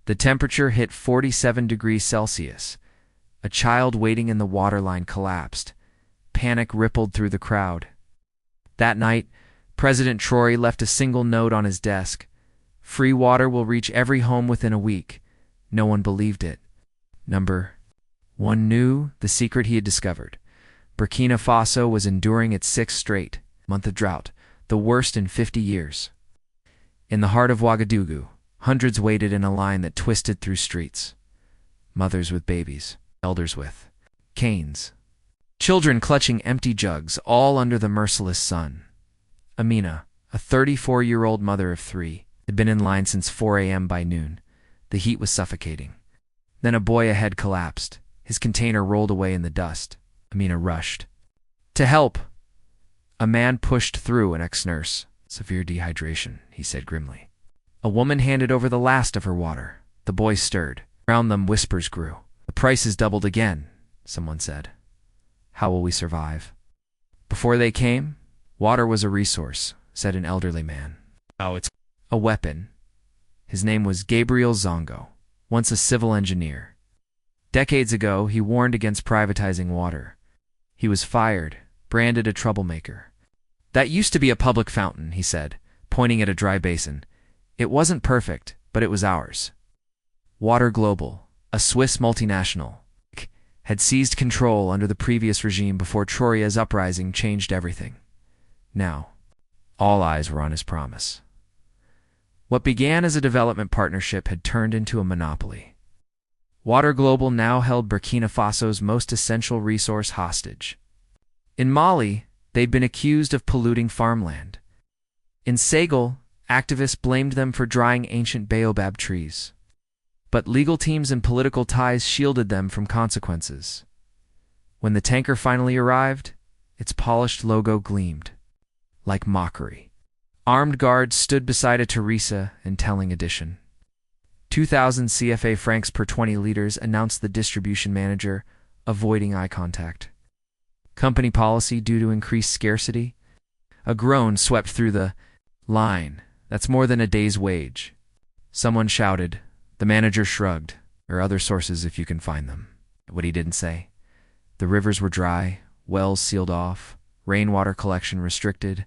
The temperature hit 47 degrees Celsius. A child waiting in the waterline collapsed. Panic rippled through the crowd. That night, President Traore left a single note on his desk. Free water will reach every home within a week. No one believed it. Number 1 knew the secret he had discovered. Burkina Faso was enduring its 6th straight month of drought, the worst in 50 years. In the heart of Ouagadougou, hundreds waited in a line that twisted through streets. Mothers with babies, elders with canes, children clutching empty jugs, all under the merciless sun. Amina, a 34-year-old mother of 3, had been in line since 4 a.m. By noon. The heat was suffocating. Then a boy ahead collapsed. His container rolled away in the dust. Amina rushed. To help! A man pushed through, an ex-nurse. Severe dehydration, he said grimly. A woman handed over the last of her water. The boys stirred. Around them whispers grew. The prices doubled again, someone said. How will we survive? Before they came, water was a resource, said an elderly man. Oh, it's a weapon. His name was Gabriel Zongo, once a civil engineer. Decades ago, he warned against privatizing water. He was fired, branded a troublemaker. That used to be a public fountain, he said, pointing at a dry basin. It wasn't perfect, but it was ours. WaterGlobal, a Swiss multinational, had seized control under the previous regime before Traore's uprising changed everything. Now, all eyes were on his promise. What began as a development partnership had turned into a monopoly. WaterGlobal now held Burkina Faso's most essential resource hostage. In Mali, they'd been accused of polluting farmland. In Senegal, activists blamed them for drying ancient baobab trees. But legal teams and political ties shielded them from consequences. When the tanker finally arrived, its polished logo gleamed. Like mockery. Armed guards stood beside a Teresa in telling edition. 2,000 CFA francs per 20 liters, announced the distribution manager, avoiding eye contact. Company policy due to increased scarcity? A groan swept through the line. That's more than a day's wage. Someone shouted. The manager shrugged. Or other sources if you can find them. What he didn't say. The rivers were dry, wells sealed off, rainwater collection restricted.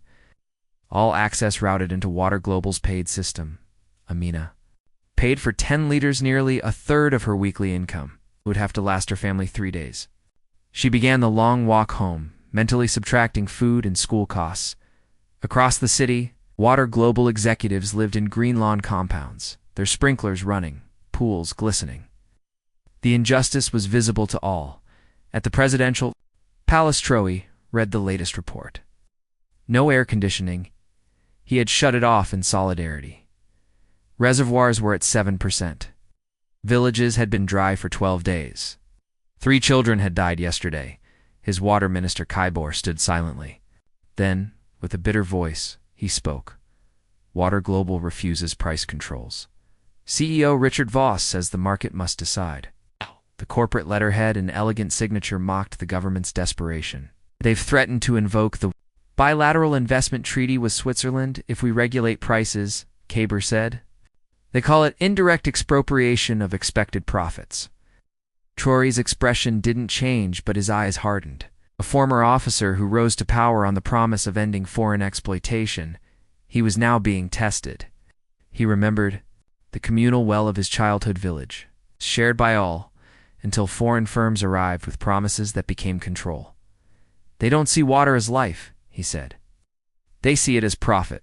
All access routed into WaterGlobal's paid system. Amina paid for 10 liters, nearly a third of her weekly income. It would have to last her family 3 days. She began the long walk home, mentally subtracting food and school costs. Across the city, WaterGlobal executives lived in green lawn compounds, their sprinklers running, pools glistening. The injustice was visible to all. At the presidential palace, Traore read the latest report. No air conditioning. He had shut it off in solidarity. Reservoirs were at 7%. Villages had been dry for 12 days. 3 children had died yesterday. His water minister Kaibor stood silently. Then, with a bitter voice, he spoke. WaterGlobal refuses price controls. CEO Richard Voss says the market must decide. The corporate letterhead and elegant signature mocked the government's desperation. They've threatened to invoke the bilateral investment treaty with Switzerland if we regulate prices, Kaibor said. They call it indirect expropriation of expected profits. Traore's expression didn't change, but his eyes hardened. A former officer who rose to power on the promise of ending foreign exploitation, he was now being tested. He remembered the communal well of his childhood village, shared by all, until foreign firms arrived with promises that became control. They don't see water as life, he said. They see it as profit.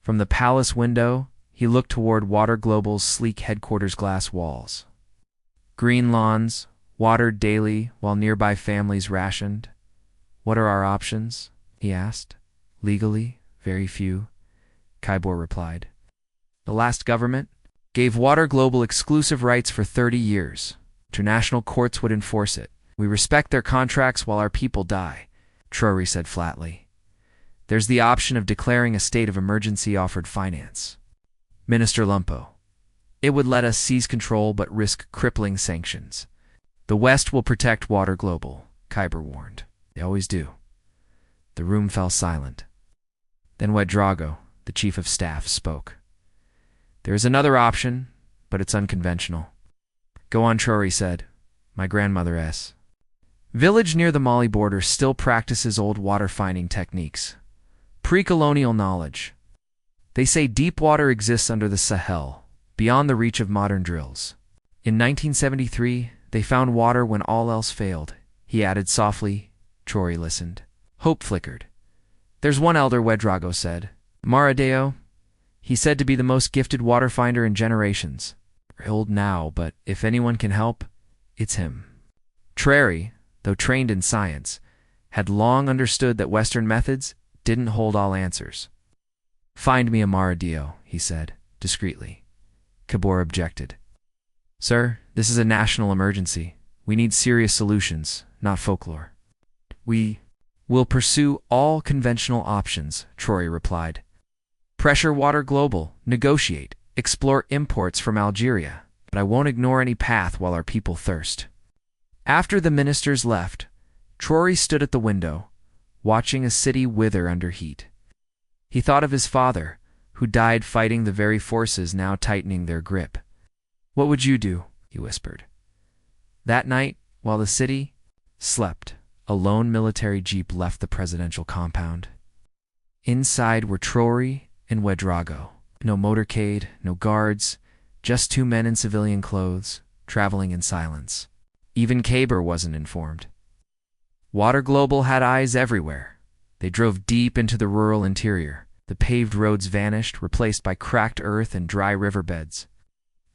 From the palace window, he looked toward WaterGlobal's sleek headquarters glass walls. Green lawns, watered daily while nearby families rationed. What are our options? He asked. Legally, very few, Kaibor replied. The last government gave WaterGlobal exclusive rights for 30 years. International courts would enforce it. We respect their contracts while our people die, Traore said flatly. There's the option of declaring a state of emergency, offered finance Minister Lumpo. It would let us seize control but risk crippling sanctions. The West will protect WaterGlobal, Kaibor warned. They always do. The room fell silent. Then Ouedraogo, the chief of staff, spoke. There is another option, but it's unconventional. Go on, Traore said. My grandmother's village near the Mali border still practices old water finding techniques. Pre-colonial knowledge. They say deep water exists under the Sahel, beyond the reach of modern drills. In 1973, they found water when all else failed. He added softly. Traore listened. Hope flickered. There's one elder, WaterGlobal said. Amara Diallo. He's said to be the most gifted water finder in generations. Old now, but if anyone can help, it's him. Traore, though trained in science, had long understood that Western methods didn't hold all answers. Find me Amara Diallo, he said, discreetly. Kabor objected. Sir, this is a national emergency. We need serious solutions, not folklore. We will pursue all conventional options, Traore replied. Pressure WaterGlobal, negotiate, explore imports from Algeria, but I won't ignore any path while our people thirst. After the ministers left, Traore stood at the window, watching a city wither under heat. He thought of his father, who died fighting the very forces now tightening their grip. What would you do? He whispered. That night, while the city slept, a lone military jeep left the presidential compound. Inside were Traore and WaterGlobal. No motorcade, no guards, just two men in civilian clothes, traveling in silence. Even Kabor wasn't informed. WaterGlobal had eyes everywhere. They drove deep into the rural interior. The paved roads vanished, replaced by cracked earth and dry riverbeds.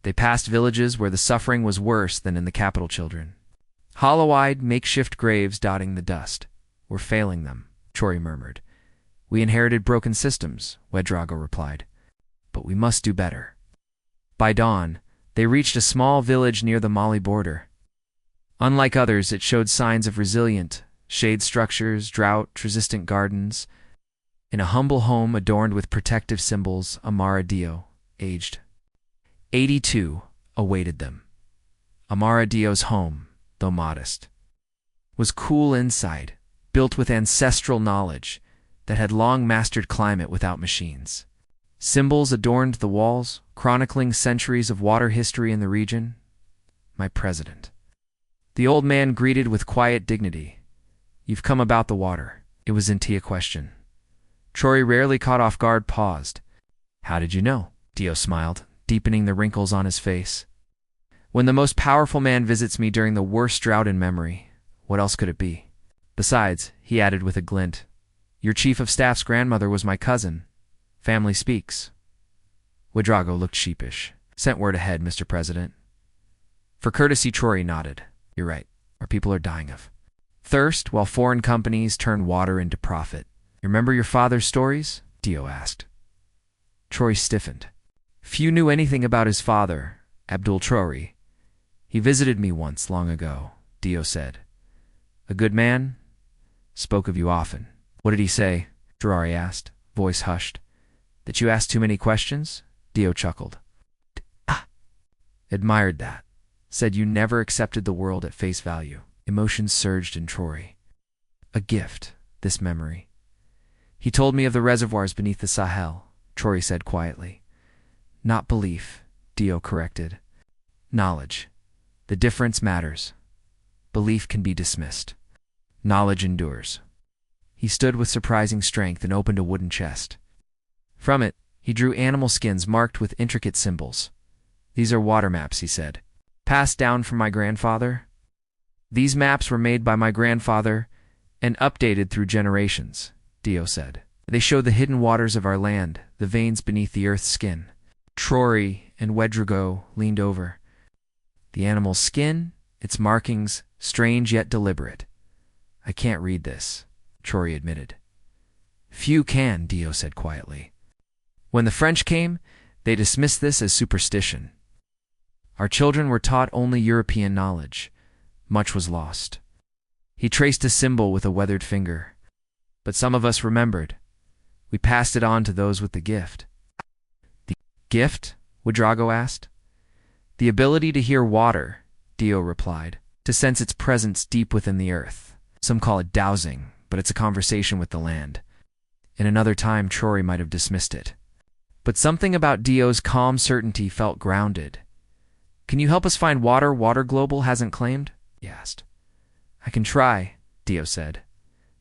They passed villages where the suffering was worse than in the capital children. Hollow-eyed, makeshift graves dotting the dust. We're failing them, Traore murmured. We inherited broken systems, WaterGlobal replied. But we must do better. By dawn, they reached a small village near the Mali border. Unlike others, it showed signs of resilient shade structures, drought-resistant gardens. In a humble home adorned with protective symbols, Amara Diallo, aged 82, awaited them. Amara Diallo's home, though modest, was cool inside, built with ancestral knowledge that had long mastered climate without machines. Symbols adorned the walls, chronicling centuries of water history in the region. My president. The old man greeted with quiet dignity. You've come about the water. It was indeed a question. Traore, rarely caught off guard, paused. How did you know? Diallo smiled, deepening the wrinkles on his face. When the most powerful man visits me during the worst drought in memory, what else could it be? Besides, he added with a glint, your chief of staff's grandmother was my cousin. Family speaks. WaterGlobal looked sheepish. Sent word ahead, Mr. President. For courtesy, Traore nodded. You're right. Our people are dying of thirst while foreign companies turn water into profit. Remember your father's stories? Diallo asked. Traore stiffened. Few knew anything about his father, Abdul Traore. He visited me once long ago, Diallo said. A good man? Spoke of you often. What did he say? Traore asked, voice hushed. That you asked too many questions? Diallo chuckled. Admired that. Said you never accepted the world at face value. Emotions surged in Traore. A gift, this memory. He told me of the reservoirs beneath the Sahel, Traore said quietly. Not belief, Diallo corrected. Knowledge. The difference matters. Belief can be dismissed. Knowledge endures. He stood with surprising strength and opened a wooden chest. From it, he drew animal skins marked with intricate symbols. These are water maps, he said. Passed down from my grandfather. These maps were made by my grandfather and updated through generations, Diallo said. They show the hidden waters of our land, the veins beneath the earth's skin. Traore and WaterGlobal leaned over. The animal's skin, its markings, strange yet deliberate. I can't read this, Traore admitted. Few can, Diallo said quietly. When the French came, they dismissed this as superstition. Our children were taught only European knowledge. Much was lost. He traced a symbol with a weathered finger. But some of us remembered. We passed it on to those with the gift. The gift? WaterGlobal asked. The ability to hear water, Diallo replied, to sense its presence deep within the earth. Some call it dowsing, but it's a conversation with the land. In another time, Traore might have dismissed it. But something about Diallo's calm certainty felt grounded. Can you help us find water WaterGlobal hasn't claimed? He asked. I can try, Dio said.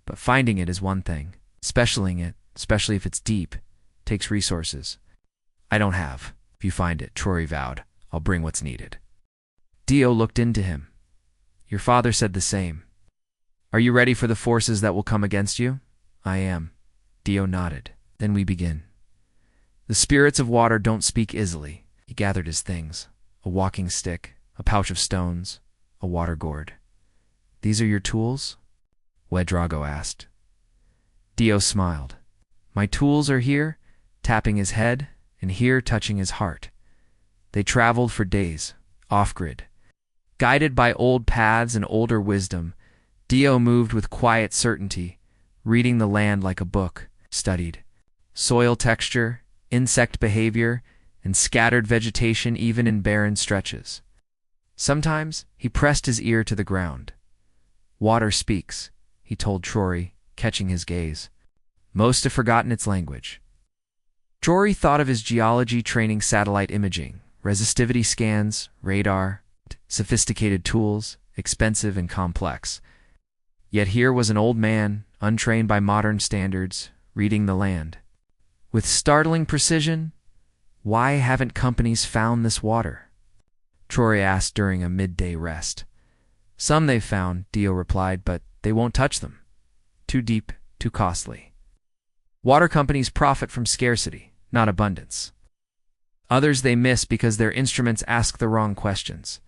But finding it is one thing. Specialing it, especially if it's deep, takes resources. I don't have. If you find it, Traore vowed, I'll bring what's needed. Dio looked into him. Your father said the same. Are you ready for the forces that will come against you? I am. Dio nodded. Then we begin. The spirits of water don't speak easily. He gathered his things. A walking stick, a pouch of stones, a water gourd. These are your tools? Ouedraogo asked. Dio smiled. My tools are here, tapping his head, and here touching his heart. They traveled for days, off-grid. Guided by old paths and older wisdom, Dio moved with quiet certainty, reading the land like a book, studied soil texture, insect behavior, and scattered vegetation even in barren stretches. Sometimes he pressed his ear to the ground. Water speaks, he told Traore, catching his gaze. Most have forgotten its language. Traore thought of his geology training satellite imaging, resistivity scans, radar, sophisticated tools, expensive and complex. Yet here was an old man, untrained by modern standards, reading the land. With startling precision, why haven't companies found this water? Traore asked during a midday rest. Some they've found, Dio replied, but they won't touch them. Too deep, too costly. Water companies profit from scarcity, not abundance. Others they miss because their instruments ask the wrong questions.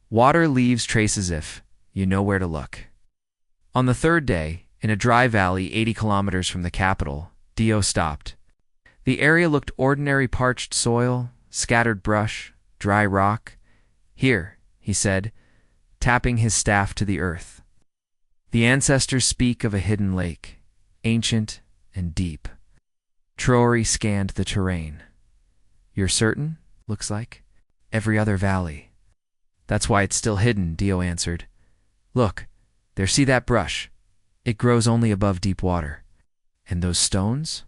Water leaves traces if you know where to look. On the third day, in a dry valley 80 kilometers from the capital, Dio stopped. The area looked ordinary: parched soil, scattered brush, dry rock. Here, he said, tapping his staff to the earth. The ancestors speak of a hidden lake, ancient and deep. Traore scanned the terrain. You're certain? Looks like. Every other valley. That's why it's still hidden, Dio answered. Look, there, see that brush? It grows only above deep water. And those stones?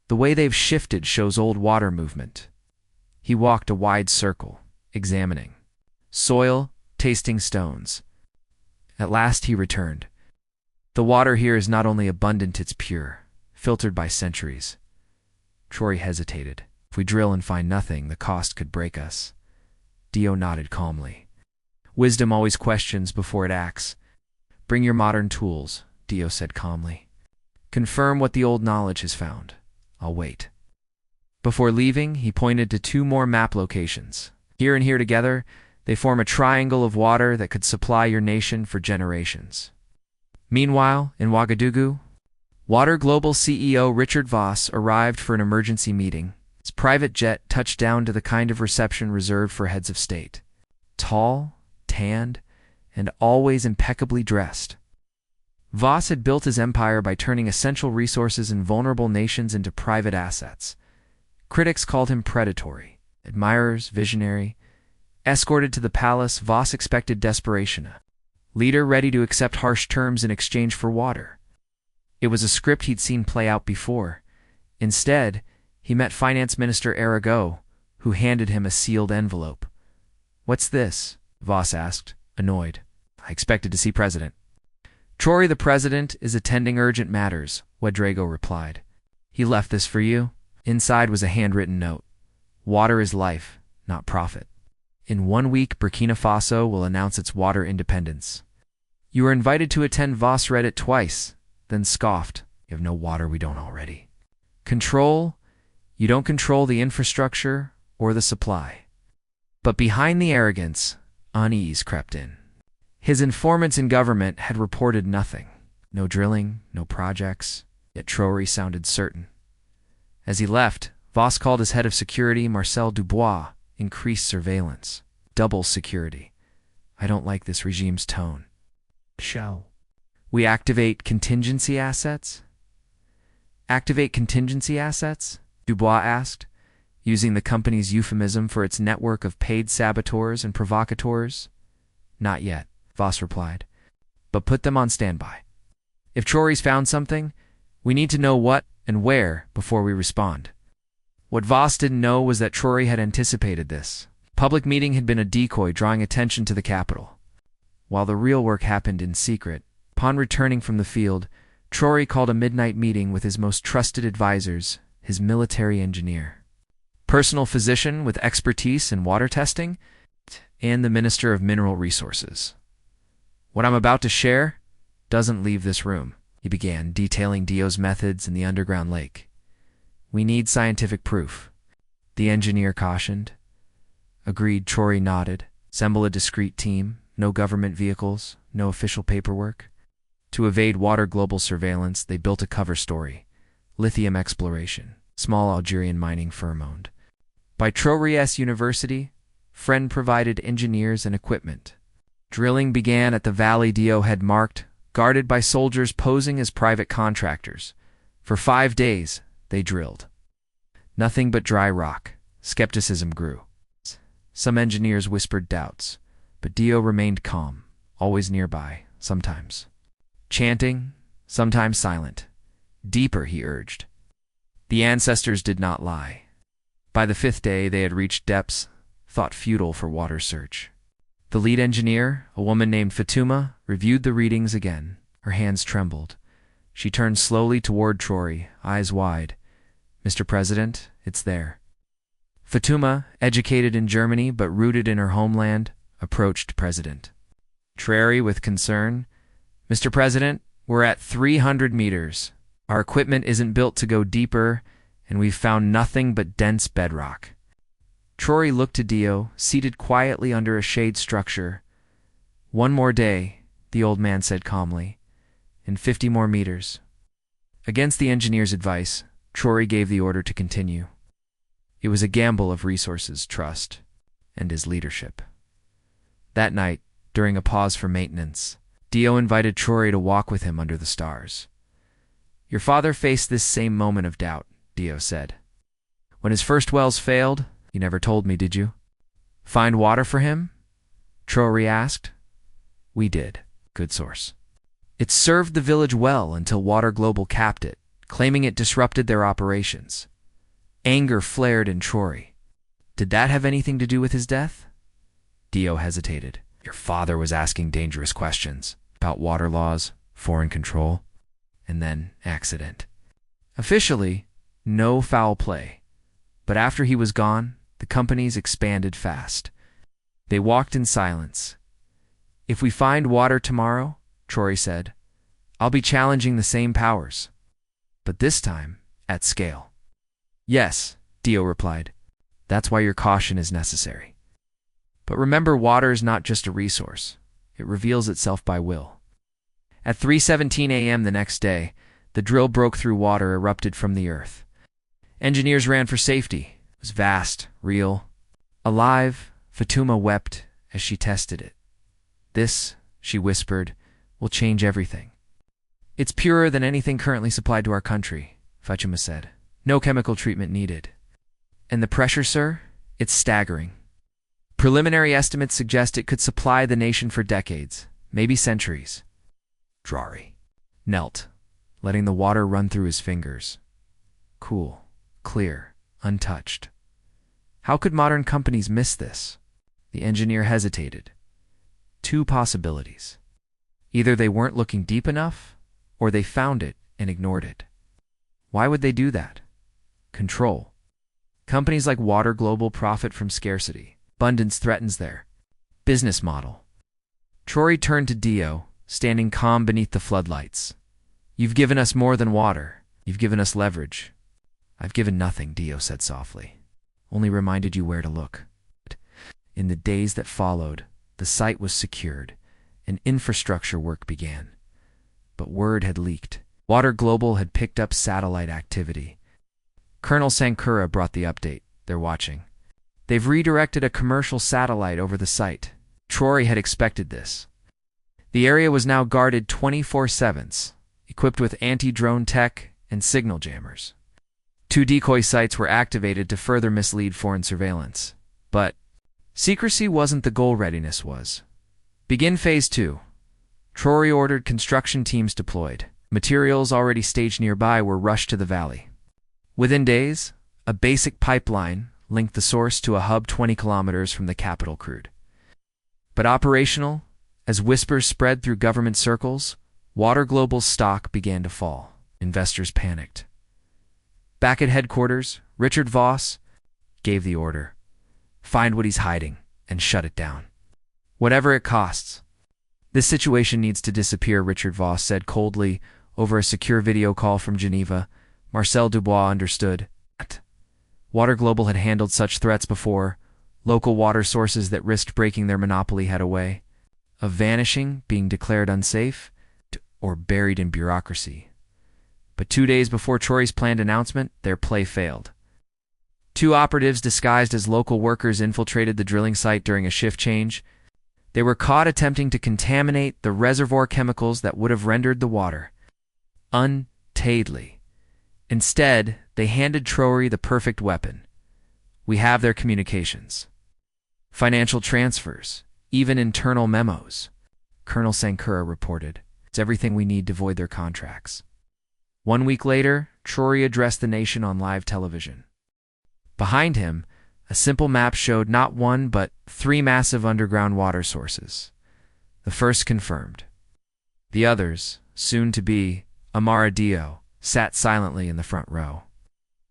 The way they've shifted shows old water movement. He walked a wide circle, examining. Soil, tasting stones. At last he returned. The water here is not only abundant, it's pure, filtered by centuries. Traore hesitated. If we drill and find nothing, the cost could break us. Dio nodded calmly. Wisdom always questions before it acts. Bring your modern tools, Dio said calmly. Confirm what the old knowledge has found. I'll wait. Before leaving, he pointed to 2 more map locations. Here and here together, they form a triangle of water that could supply your nation for generations. Meanwhile, in Ouagadougou, WaterGlobal CEO Richard Voss arrived for an emergency meeting. His private jet touched down to the kind of reception reserved for heads of state. Tall, tanned, and always impeccably dressed. Voss had built his empire by turning essential resources in vulnerable nations into private assets. Critics called him predatory, admirers visionary. Escorted to the palace, Voss expected desperation, a leader ready to accept harsh terms in exchange for water. It was a script he'd seen play out before. Instead, he met Finance Minister Arago, who handed him a sealed envelope. What's this? Voss asked, annoyed. I expected to see President. Traore the President is attending urgent matters, Ouedraogo replied. He left this for you. Inside was a handwritten note. Water is life, not profit. In 1 week, Burkina Faso will announce its water independence. You were invited to attend. Voss read it twice, then scoffed. You have no water we don't already. Control? You don't control the infrastructure or the supply. But behind the arrogance, unease crept in. His informants in government had reported nothing. No drilling, no projects, yet Traore sounded certain. As he left, Voss called his head of security, Marcel Dubois. Increased surveillance. Double security. I don't like this regime's tone. Shall we activate contingency assets? Activate contingency assets? Dubois asked, using the company's euphemism for its network of paid saboteurs and provocateurs. Not yet, Voss replied, but put them on standby. If Traore's found something, we need to know what and where before we respond. What Voss didn't know was that Traore had anticipated this. Public meeting had been a decoy drawing attention to the capital, while the real work happened in secret. Upon returning from the field, Traore called a midnight meeting with his most trusted advisors, his military engineer, personal physician with expertise in water testing, and the Minister of Mineral Resources. "What I'm about to share doesn't leave this room," he began, detailing Dio's methods in the underground lake. "We need scientific proof," the engineer cautioned. "Agreed," Traore nodded. "Assemble a discreet team, no government vehicles, no official paperwork." To evade WaterGlobal surveillance, they built a cover story: lithium exploration, small Algerian mining firm owned by Traore's university. Friend provided engineers and equipment. Drilling began at the valley Dio had marked, guarded by soldiers posing as private contractors. For 5 days, they drilled. Nothing but dry rock. Skepticism grew. Some engineers whispered doubts, but Dio remained calm, always nearby, sometimes chanting, sometimes silent. "Deeper," he urged. The ancestors did not lie. By the 5th day, they had reached depths thought futile for water search. The lead engineer, a woman named Fatuma, reviewed the readings again. Her hands trembled. She turned slowly toward Traore, eyes wide. "Mr. President, it's there." Fatuma, educated in Germany but rooted in her homeland, approached President Traore with concern. "Mr. President, we're at 300 meters. Our equipment isn't built to go deeper, and we've found nothing but dense bedrock." Traore looked to Dio, seated quietly under a shade structure. "One more day," the old man said calmly, "and 50 more meters." Against the engineer's advice, Traore gave the order to continue. It was a gamble of resources, trust, and his leadership. That night, during a pause for maintenance, Dio invited Traore to walk with him under the stars. "Your father faced this same moment of doubt," Dio said. "When his first wells failed, you never told me, did you?" "Find water for him?" Traore asked. "We did." Good source. "It served the village well until WaterGlobal capped it, claiming it disrupted their operations." Anger flared in Traore. "Did that have anything to do with his death?" Dio hesitated. "Your father was asking dangerous questions about water laws, foreign control, and then accident. Officially, no foul play. But after he was gone, the companies expanded fast." They walked in silence. "If we find water tomorrow," Traore said, "I'll be challenging the same powers. But this time, at scale." "Yes," Dio replied. "That's why your caution is necessary. But remember, water is not just a resource. It reveals itself by will." At 3:17 a.m. the next day, the drill broke through water erupted from the earth. Engineers ran for safety. It was vast, real, alive. Fatuma wept as she tested it. "This," she whispered, "will change everything." "It's purer than anything currently supplied to our country," Fatuma said. "No chemical treatment needed." "And the pressure, sir? It's staggering. Preliminary estimates suggest it could supply the nation for decades, maybe centuries." Traore knelt, letting the water run through his fingers. Cool, clear, untouched. How could modern companies miss this? The engineer hesitated. 2 possibilities. Either they weren't looking deep enough, or they found it and ignored it. Why would they do that? Control. Companies like WaterGlobal profit from scarcity. Abundance threatens their business model. Traore turned to Dio, standing calm beneath the floodlights. "You've given us more than water. You've given us leverage." "I've given nothing," Dio said softly. "Only reminded you where to look." In the days that followed, the site was secured, and infrastructure work began. But word had leaked. WaterGlobal had picked up satellite activity. Colonel Sankura brought the update. "They're watching. They've redirected a commercial satellite over the site." Traore had expected this. The area was now guarded 24/7, equipped with anti-drone tech and signal jammers. 2 decoy sites were activated to further mislead foreign surveillance. But secrecy wasn't the goal, readiness was. "Begin Phase 2. Traore ordered construction teams deployed. Materials already staged nearby were rushed to the valley. Within days, a basic pipeline, linked the source to a hub 20 kilometers from the capital crude. But operational, as whispers spread through government circles, WaterGlobal's stock began to fall. Investors panicked. Back at headquarters, Richard Voss gave the order: find what he's hiding and shut it down, whatever it costs. This situation needs to disappear, Richard Voss said coldly over a secure video call from Geneva. Marcel Dubois understood. WaterGlobal had handled such threats before. Local water sources that risked breaking their monopoly had a way of vanishing, being declared unsafe, or buried in bureaucracy. But 2 days before Traore's planned announcement, their play failed. Two operatives disguised as local workers infiltrated the drilling site during a shift change. They were caught attempting to contaminate the reservoir chemicals that would have rendered the water untasty. Instead, they handed Traore the perfect weapon. We have their communications, financial transfers, even internal memos, Colonel Sankura reported. It's everything we need to void their contracts. 1 week later, Traore addressed the nation on live television. Behind him, a simple map showed not one but 3 massive underground water sources. The first confirmed. The others, soon to be Amara Diallo, sat silently in the front row,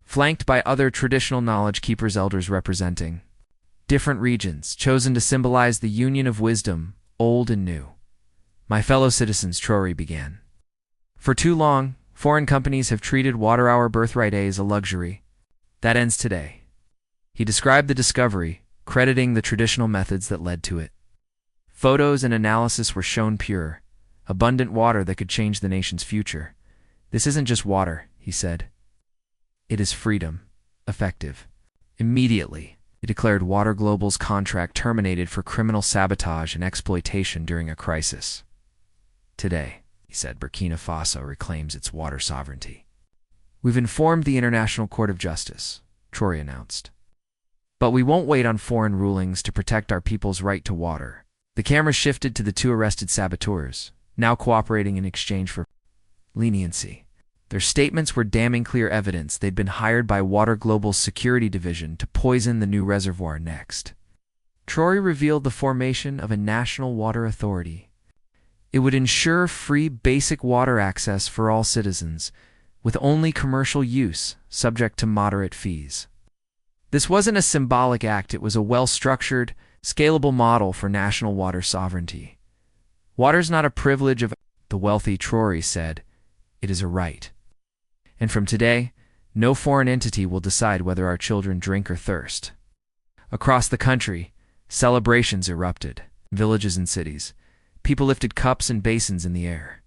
flanked by other traditional knowledge keepers, elders representing different regions, chosen to symbolize the union of wisdom, old and new. My fellow citizens, Traore began. For too long, foreign companies have treated water, our birthright, as a luxury. That ends today. He described the discovery, crediting the traditional methods that led to it. Photos and analysis were shown: pure, abundant water that could change the nation's future. This isn't just water, he said. It is freedom, effective. Immediately, he declared WaterGlobal's contract terminated for criminal sabotage and exploitation during a crisis. Today, he said, Burkina Faso reclaims its water sovereignty. We've informed the International Court of Justice, Traore announced. But we won't wait on foreign rulings to protect our people's right to water. The camera shifted to the 2 arrested saboteurs, now cooperating in exchange for leniency. Their statements were damning clear evidence they'd been hired by WaterGlobal's security division to poison the new reservoir next. Traore revealed the formation of a national water authority. It would ensure free basic water access for all citizens, with only commercial use subject to moderate fees. This wasn't a symbolic act, it was a well-structured, scalable model for national water sovereignty. Water's not a privilege of the wealthy, Traore said. It is a right. And from today, no foreign entity will decide whether our children drink or thirst. Across the country, celebrations erupted. Villages and cities, people lifted cups and basins in the air,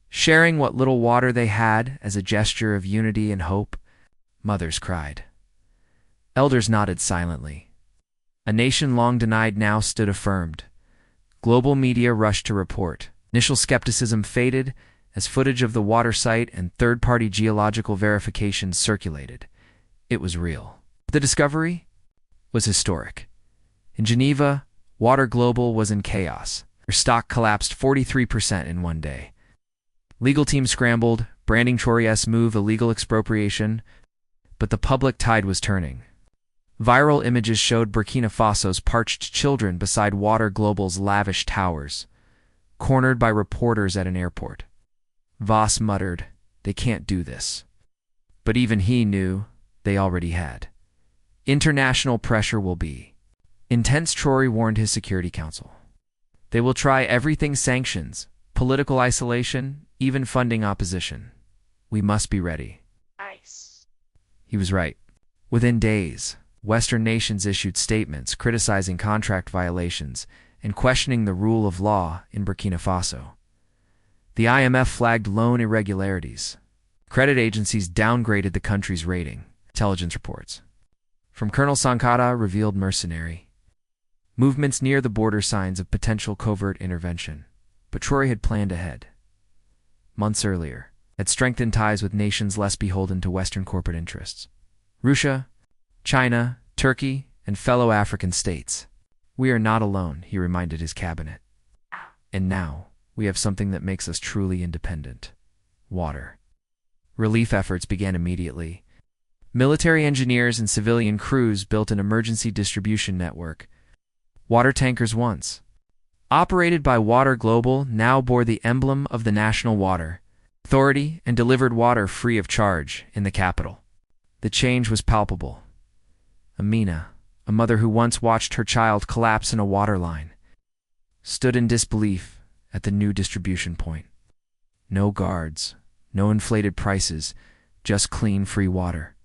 sharing what little water they had as a gesture of unity and hope. Mothers cried. Elders nodded silently. A nation long denied now stood affirmed. Global media rushed to report. Initial skepticism faded as footage of the water site and third-party geological verifications circulated. It was real. The discovery was historic. In Geneva, WaterGlobal was in chaos. Their stock collapsed 43% in 1 day. Legal teams scrambled, branding Traore's move illegal expropriation, but the public tide was turning. Viral images showed Burkina Faso's parched children beside WaterGlobal's lavish towers, cornered by reporters at an airport. Voss muttered, "They can't do this." But even he knew they already had. International pressure will be intense, Traore warned his Security Council. They will try everything: sanctions, political isolation, even funding opposition. We must be ready. Nice. He was right. Within days, Western nations issued statements criticizing contract violations and questioning the rule of law in Burkina Faso. The IMF flagged loan irregularities. Credit agencies downgraded the country's rating. Intelligence reports from Colonel Sankara revealed mercenary movements near the border, signs of potential covert intervention. But Traore had planned ahead. Months earlier, had strengthened ties with nations less beholden to Western corporate interests. Russia, China, Turkey, and fellow African states. We are not alone, he reminded his cabinet. And now, we have something that makes us truly independent: water. Relief efforts began immediately. Military engineers and civilian crews built an emergency distribution network. Water tankers once operated by WaterGlobal now bore the emblem of the National Water Authority and delivered water free of charge in the capital. The change was palpable. Amina, a mother who once watched her child collapse in a water line, stood in disbelief at the new distribution point. No guards, no inflated prices, just clean, free water.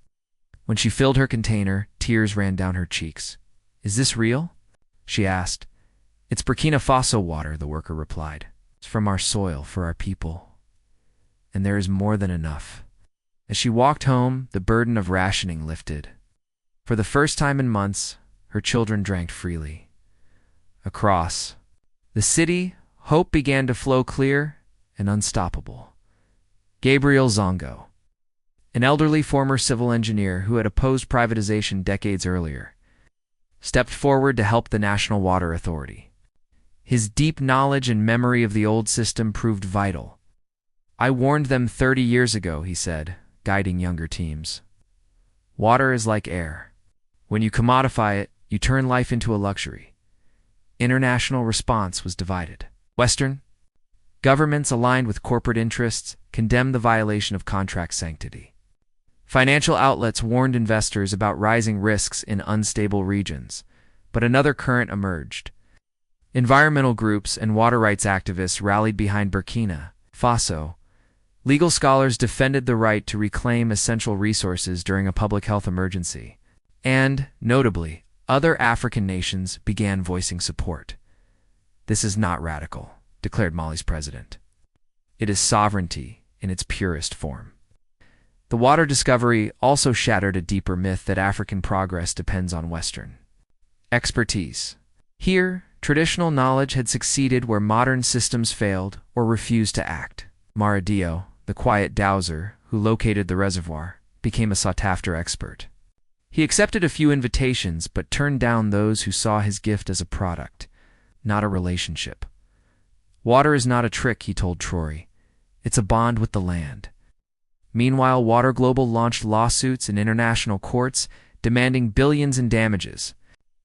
When she filled her container, tears ran down her cheeks. "Is this real?" she asked. "It's Burkina Faso water," the worker replied. "It's from our soil, for our people. And there is more than enough." As she walked home, the burden of rationing lifted. For the first time in months, her children drank freely. Across the city, hope began to flow clear and unstoppable. Gabriel Zongo, an elderly former civil engineer who had opposed privatization decades earlier, stepped forward to help the National Water Authority. His deep knowledge and memory of the old system proved vital. "I warned them 30 years ago," he said, guiding younger teams. "Water is like air. When you commodify it, you turn life into a luxury." International response was divided. Western governments aligned with corporate interests condemned the violation of contract sanctity. Financial outlets warned investors about rising risks in unstable regions, but another current emerged. Environmental groups and water rights activists rallied behind Burkina Faso. Legal scholars defended the right to reclaim essential resources during a public health emergency. And, notably, other African nations began voicing support. "This is not radical," declared Mali's president. "It is sovereignty in its purest form." The water discovery also shattered a deeper myth that African progress depends on Western expertise. Here, traditional knowledge had succeeded where modern systems failed or refused to act. Amara Diallo, the quiet dowser who located the reservoir, became a sought-after expert. He accepted a few invitations but turned down those who saw his gift as a product, not a relationship. "Water is not a trick," he told Traore. "It's a bond with the land." Meanwhile, WaterGlobal launched lawsuits in international courts demanding billions in damages.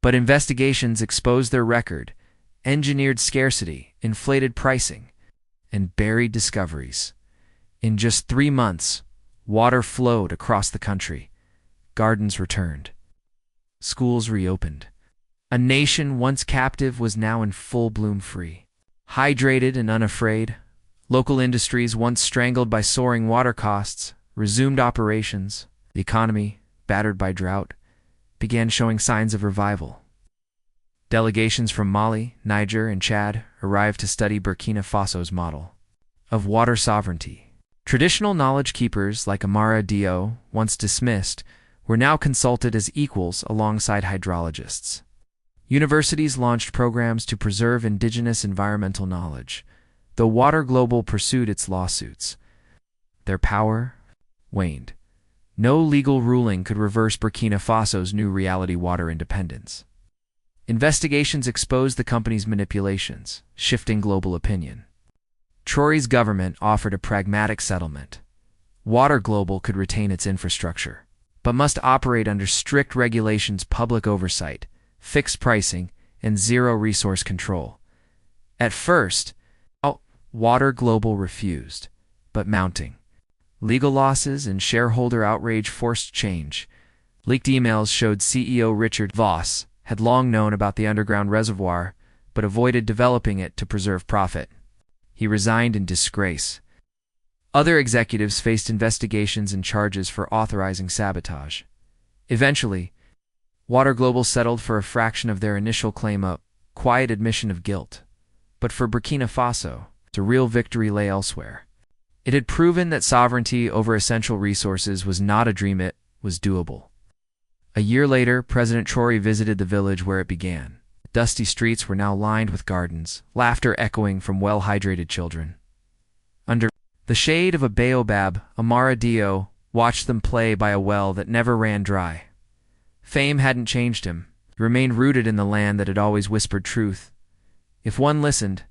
But investigations exposed their record, engineered scarcity, inflated pricing, and buried discoveries. In just 3 months, water flowed across the country. Gardens returned. Schools reopened. A nation once captive was now in full bloom, free. Hydrated and unafraid, local industries once strangled by soaring water costs resumed operations. The economy, battered by drought, began showing signs of revival. Delegations from Mali, Niger, and Chad arrived to study Burkina Faso's model of water sovereignty. Traditional knowledge keepers like Amara Diallo, once dismissed, were now consulted as equals alongside hydrologists. Universities launched programs to preserve indigenous environmental knowledge, though WaterGlobal pursued its lawsuits. Their power waned. No legal ruling could reverse Burkina Faso's new reality water independence. Investigations exposed the company's manipulations, shifting global opinion. Traore's government offered a pragmatic settlement. WaterGlobal could retain its infrastructure, but must operate under strict regulations, public oversight, fixed pricing, and zero resource control. At first, WaterGlobal refused, but mounting legal losses and shareholder outrage forced change. Leaked emails showed CEO Richard Voss had long known about the underground reservoir, but avoided developing it to preserve profit. He resigned in disgrace. Other executives faced investigations and charges for authorizing sabotage. Eventually, WaterGlobal settled for a fraction of their initial claim, a quiet admission of guilt. But for Burkina Faso, the real victory lay elsewhere. It had proven that sovereignty over essential resources was not a dream, it was doable. A year later, President Traore visited the village where it began. Dusty streets were now lined with gardens, laughter echoing from well-hydrated children. Under the shade of a baobab, Amara Diallo watched them play by a well that never ran dry. Fame hadn't changed him. He remained rooted in the land that had always whispered truth. "If one listened,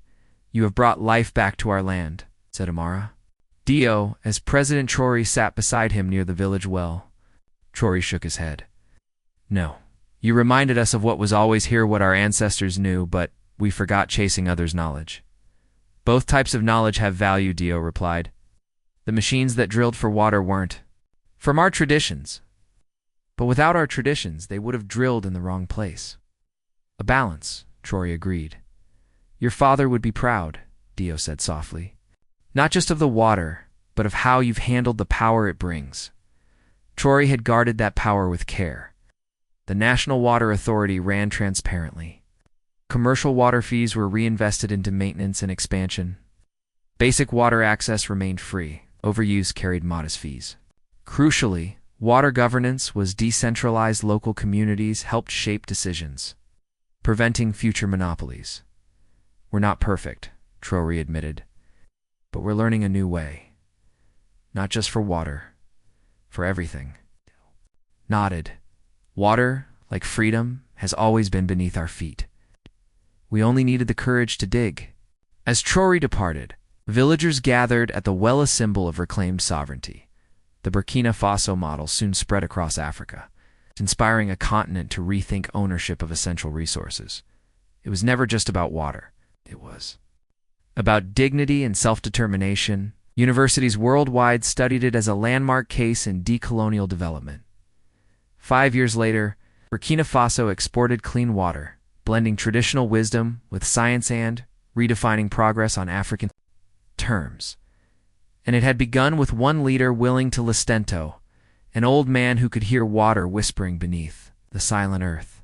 you have brought life back to our land," said Amara Diallo, as President Traore sat beside him near the village well. Traore shook his head. No. You reminded us of what was always here, what our ancestors knew, but we forgot chasing others' knowledge. Both types of knowledge have value, Dio replied. The machines that drilled for water weren't. From our traditions. But without our traditions, they would have drilled in the wrong place. A balance, Traore agreed. Your father would be proud, Dio said softly. Not just of the water, but of how you've handled the power it brings. Traore had guarded that power with care. The National Water Authority ran transparently. Commercial water fees were reinvested into maintenance and expansion. Basic water access remained free. Overuse carried modest fees. Crucially, water governance was decentralized. Local communities helped shape decisions, preventing future monopolies. We're not perfect, Traore admitted, but we're learning a new way. Not just for water, for everything. Nodded. Water, like freedom, has always been beneath our feet. We only needed the courage to dig. As Traore departed, villagers gathered at the well, a symbol of reclaimed sovereignty. The Burkina Faso model soon spread across Africa, inspiring a continent to rethink ownership of essential resources. It was never just about water. It was about dignity and self-determination. Universities worldwide studied it as a landmark case in decolonial development. 5 years later, Burkina Faso exported clean water, blending traditional wisdom with science and redefining progress on African terms. And it had begun with one leader willing to listen, an old man who could hear water whispering beneath the silent earth.